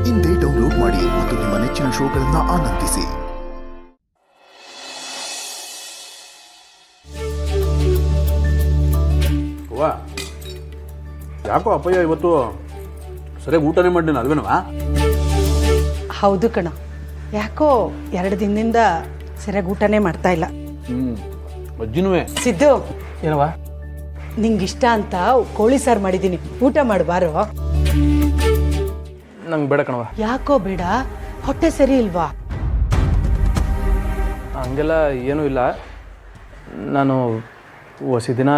ಇಂದೇ ಡೌನ್ಲೋಡ್ ಮಾಡಿ ಮತ್ತು ನಿಮ್ಮ ನೆಚ್ಚಿನ ಶೋಗಳನ್ನು ಆನಂದಿಸಿ. ಯಾಕೋ ಅಪ್ಪಯ್ಯ ಇವತ್ತು ಸರಿಯಾಗಿ ಊಟನೇ ಮಾಡಿನ ಅಲ್ವೇನವಾ? ಹೌದು ಕಣ, ಯಾಕೋ 2 ದಿನದಿಂದ ಸರಿಯಾಗಿ ಊಟನೇ ಮಾಡ್ತಾ ಇಲ್ಲ. ಅಜ್ಜಿನೂ ಸಿದ್ದು, ಏನವಾ ನಿಂಗಿಷ್ಟ ಅಂತ ಕೋಳಿ ಸಾರು ಮಾಡಿದ್ದೀನಿ, ಊಟ ಮಾಡಬಾರೋ? ನಂಗೆ ಬೇಡ ಕಣವ. ಯಾಕೋ ಬೇಡ? ಹೊಟ್ಟೆ ಸರಿ ಇಲ್ವಾ? ಹಂಗೆಲ್ಲ ಏನೂ ಇಲ್ಲ. ನಾನು ಹೊಸ ದಿನ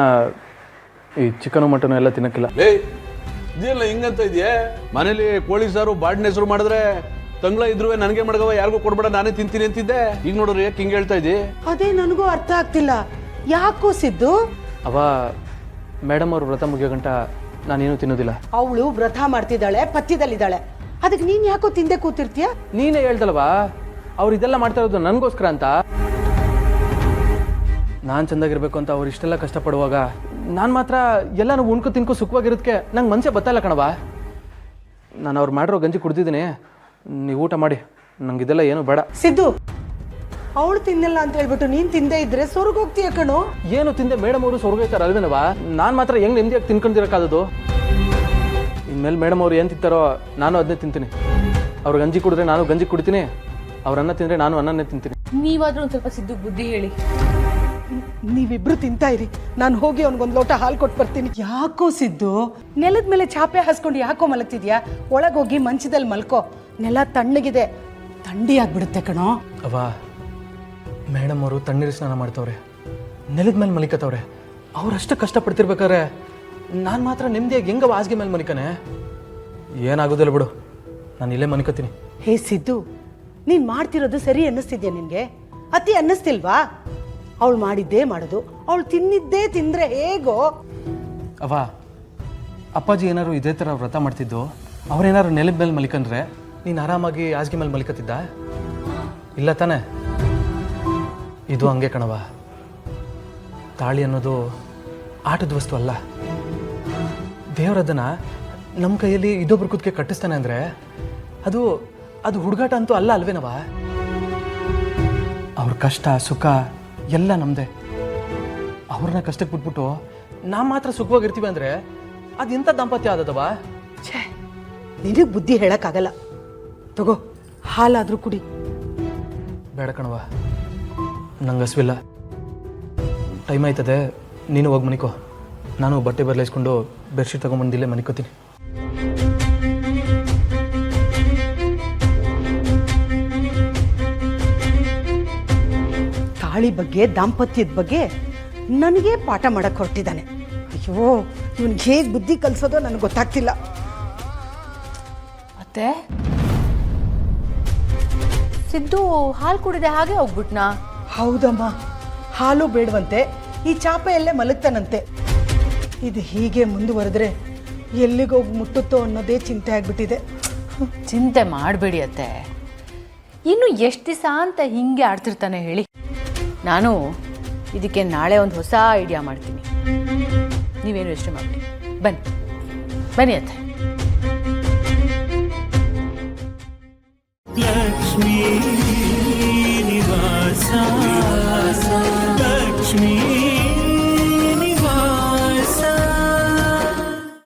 ಈ ಚಿಕನು ಮಟನು ಎಲ್ಲ ತಿನ್ನಕ್ಕಿಲ್ಲ. ಇದೆಲ್ಲ ಹಿಂಗಂತ ಇದೆಯೇ? ಮನೇಲಿ ಕೋಳಿ ಸಾರು ಬಾಡಿನ ಹೆಸರು ಮಾಡಿದ್ರೆ ತಂಗ್ಳ ಇದ್ರು ನನಗೆ ಮಡಗವ, ಯಾರಿಗೂ ಕೊಡ್ಬೇಡ, ನಾನೇ ತಿಂತೀನಿ ಅಂತಿದ್ದೆ. ಈಗ ನೋಡ್ರಿ ಯಾಕೆ ಹಿಂಗೆ ಹೇಳ್ತಾ ಇದ್ದಿ? ಅದೇ ನನಗೂ ಅರ್ಥ ಆಗ್ತಿಲ್ಲ. ಯಾಕೋ ಸಿದ್ದು? ಅವ ಮೇಡಮ್ ಅವ್ರ ವ್ರತ ಮುಗಿಯೋ ಗಂಟ ನಾನೇನು ತಿನ್ನೋದಿಲ್ಲ. ಅವಳು ವ್ರತ ಮಾಡ್ತಿದ್ದಾಳೆ, ಪಥ್ಯದಲ್ಲಿದ್ದಾಳೆ, ಅದಕ್ಕೆ ನೀನ್ ಯಾಕೋ ತಿಂದೆ ಕೂತಿರ್ತೀಯ? ನೀನೇ ಹೇಳ್ದಲ್ವಾ ಅವ್ರು ಇದೆಲ್ಲ ಮಾಡ್ತಾ ಇರೋದು ನನಗೋಸ್ಕರ ಅಂತ. ನಾನು ಚೆಂದಾಗಿರ್ಬೇಕು ಅಂತ ಅವ್ರು ಇಷ್ಟೆಲ್ಲ ಕಷ್ಟಪಡುವಾಗ ನಾನು ಮಾತ್ರ ಎಲ್ಲನೂ ಉಣ್ಕೊ ತಿನ್ಕೊ ಸುಖವಾಗಿರೋದಕ್ಕೆ ನಂಗೆ ಮನಸ್ಸೇ ಬತ್ತಲ್ಲ ಕಣವ. ನಾನು ಅವ್ರು ಮಾಡಿರೋ ಗಂಜಿ ಕುಡ್ದಿದ್ದೀನಿ, ನೀವು ಊಟ ಮಾಡಿ, ನಂಗೆ ಇದೆಲ್ಲ ಏನು ಬೇಡ. ಸಿದ್ದು, ಅವಳು ತಿನ್ನಲ್ಲ ಅಂತ ಹೇಳ್ಬಿಟ್ಟು ನೀನ್ ತಿಂದೇ ಇದ್ರೆ ಸ್ವರ್ಗ ಹೋಗ್ತೀಯ ಕಣೋ. ಏನು ತಿಂದೆ ಮೇಡಮ್ ಅವರು ಸ್ವರ್ಗ ಹೋಗ್ತಾರೆ ಅಲ್ವೇನವಾ? ನಾನು ಮಾತ್ರ ಹೆಂಗೆ ನೆಮ್ಮದಿಯಾಗಿ ತಿನ್ಕೊಂಡಿರೋಕ್ಕಾದದು? ಇನ್ಮೇಲೆ ಮೇಡಮ್ ಅವ್ರು ಏನು ತಿಂತಾರೋ ನಾನು ಅದನ್ನೇ ತಿಂತೀನಿ. ಅವ್ರು ಗಂಜಿ ಕುಡಿದ್ರೆ ನಾನು ಗಂಜಿ ಕುಡಿತೀನಿ, ಅವ್ರ ಅನ್ನ ತಿಂದರೆ ನಾನು ಅನ್ನನೇ ತಿಂತೀನಿ. ನೀವಾದ್ರೂ ಒಂದು ಸ್ವಲ್ಪ ಸಿದ್ದು ಬುದ್ಧಿ ಹೇಳಿ. ನೀವಿಬ್ರು ತಿಂತಾ ಇರಿ, ನಾನು ಹೋಗಿ ಅವ್ನಿಗೊಂದು ಲೋಟ ಹಾಲು ಕೊಟ್ಟು ಬರ್ತೀನಿ. ಯಾಕೋ ಸಿದ್ದು, ನೆಲದ ಮೇಲೆ ಚಾಪೆ ಹಾಸ್ಕೊಂಡು ಯಾಕೋ ಮಲಗ್ತಿದ್ಯಾ? ಒಳಗೋಗಿ ಮಂಚದಲ್ಲಿ ಮಲ್ಕೋ, ನೆಲ ತಣ್ಣಗಿದೆ, ಥಂಡಿ ಆಗ್ಬಿಡುತ್ತೆ ಕಣೋ. ಅವ ಮೇಡಮ್ ಅವರು ತಣ್ಣೀರು ಸ್ನಾನ ಮಾಡ್ತವ್ರೆ, ನೆಲದ ಮೇಲೆ ಮಲಿಕತ್ತವ್ರೆ. ಅವ್ರಷ್ಟು ಕಷ್ಟಪಡ್ತಿರ್ಬೇಕಾದ್ರೆ ನಾನು ಮಾತ್ರ ನೆಮ್ಮದಿಯಾಗಿ ಹೆಂಗವ ಹಾಸಿಗೆ ಮೇಲೆ ಮಲಿಕನೆ? ಏನಾಗೋದಿಲ್ಲ ಬಿಡು, ನಾನು ಇಲ್ಲೇ ಮನಿಕತ್ತೀನಿ. ಹೇ ಸಿದ್ದು, ನೀನು ಮಾಡ್ತಿರೋದು ಸರಿ ಅನ್ನಿಸ್ತಿದ್ಯಾ ನಿನಗೆ? ಅತಿ ಅನ್ನಿಸ್ತಿಲ್ವಾ? ಅವಳು ಮಾಡಿದ್ದೇ ಮಾಡೋದು, ಅವಳು ತಿನ್ನಿದ್ದೇ ತಿಂದರೆ ಹೇಗೋ? ಅವ ಅಪ್ಪಾಜಿ ಏನಾರು ಇದೇ ಥರ ವ್ರತ ಮಾಡ್ತಿದ್ದು, ಅವ್ರೇನಾರು ನೆಲದ ಮೇಲೆ ಮಲಿಕಂದ್ರೆ ನೀನು ಆರಾಮಾಗಿ ಹಾಸಿಗೆ ಮೇಲೆ ಮಲಿಕತ್ತಿದ್ದ? ಇಲ್ಲ ತಾನೆ? ಇದು ಹಂಗೆ ಕಣವ. ತಾಳಿ ಅನ್ನೋದು ಆಟದ ವಸ್ತು ಅಲ್ಲ. ದೇವರದನ್ನು ನಮ್ಮ ಕೈಯಲ್ಲಿ ಇದೊಬ್ರು ಕುತ್ತಿಗೆ ಕಟ್ಟಿಸ್ತಾನೆ ಅಂದರೆ ಅದು ಅದು ಹುಡುಗಾಟ ಅಂತೂ ಅಲ್ಲ ಅಲ್ವೇನವ? ಅವ್ರ ಕಷ್ಟ ಸುಖ ಎಲ್ಲ ನಮ್ಮದೇ. ಅವ್ರನ್ನ ಕಷ್ಟಕ್ಕೆ ಬಿಟ್ಬಿಟ್ಟು ನಾವು ಮಾತ್ರ ಸುಖವಾಗಿರ್ತೀವಿ ಅಂದರೆ ಅದು ಎಂಥ ದಾಂಪತ್ಯ ಆದದವ? ಛೇ, ನಿನಗೆ ಬುದ್ಧಿ ಹೇಳೋಕ್ಕಾಗಲ್ಲ. ತಗೋ, ಹಾಲಾದರೂ ಕುಡಿ. ಬೇಡ ಕಣವ, ನಂಗೆ ಹಸ್ವಿಲ್ಲ. ಟೈಮ್ ಆಯ್ತದೆ, ನೀನು ಹೋಗಿ ಮನಿಕೋ. ನಾನು ಬಟ್ಟೆ ಬದಲಾಯಿಸ್ಕೊಂಡು ಬೆಡ್ಶೀಟ್ ತೊಗೊಂಬಂದಿಲ್ಲೇ ಮನಿಕೋತೀನಿ. ತಾಳಿ ಬಗ್ಗೆ, ದಾಂಪತ್ಯದ ಬಗ್ಗೆ ನನಗೆ ಪಾಠ ಮಾಡಕ್ಕೆ ಹೊರಟಿದ್ದಾನೆ. ಅಯ್ಯೋ, ಇವನಿಗೆ ಹೇಗೆ ಬುದ್ಧಿ ಕಲಿಸೋದೋ ನನಗೆ ಗೊತ್ತಾಗ್ತಿಲ್ಲ. ಅತ್ತೆ, ಸಿದ್ದು ಹಾಲು ಕುಡಿದೆ ಹಾಗೆ ಹೋಗ್ಬಿಟ್ನಾ? ಹೌದಮ್ಮ, ಹಾಲು ಬೇಡವಂತೆ, ಈ ಚಾಪೆಯಲ್ಲೇ ಮಲಗ್ತಾನಂತೆ. ಇದು ಹೀಗೆ ಮುಂದುವರೆದ್ರೆ ಎಲ್ಲಿಗೋಗಿ ಮುಟ್ಟುತ್ತೋ ಅನ್ನೋದೇ ಚಿಂತೆ ಆಗ್ಬಿಟ್ಟಿದೆ. ಚಿಂತೆ ಮಾಡಬೇಡಿ ಅತ್ತೆ, ಇನ್ನು ಎಷ್ಟು ದಿವಸ ಅಂತ ಹಿಂಗೆ ಆಡ್ತಿರ್ತಾನೆ ಹೇಳಿ. ನಾನು ಇದಕ್ಕೆ ನಾಳೆ ಒಂದು ಹೊಸ ಐಡಿಯಾ ಮಾಡ್ತೀನಿ. ನೀವೇನು ಯೋಚನೆ ಮಾಡಿ, ಬನ್ನಿ ಬನ್ನಿ ಅತ್ತೆ. ಲಕ್ಷ್ಮೀ ನಿವಾಸ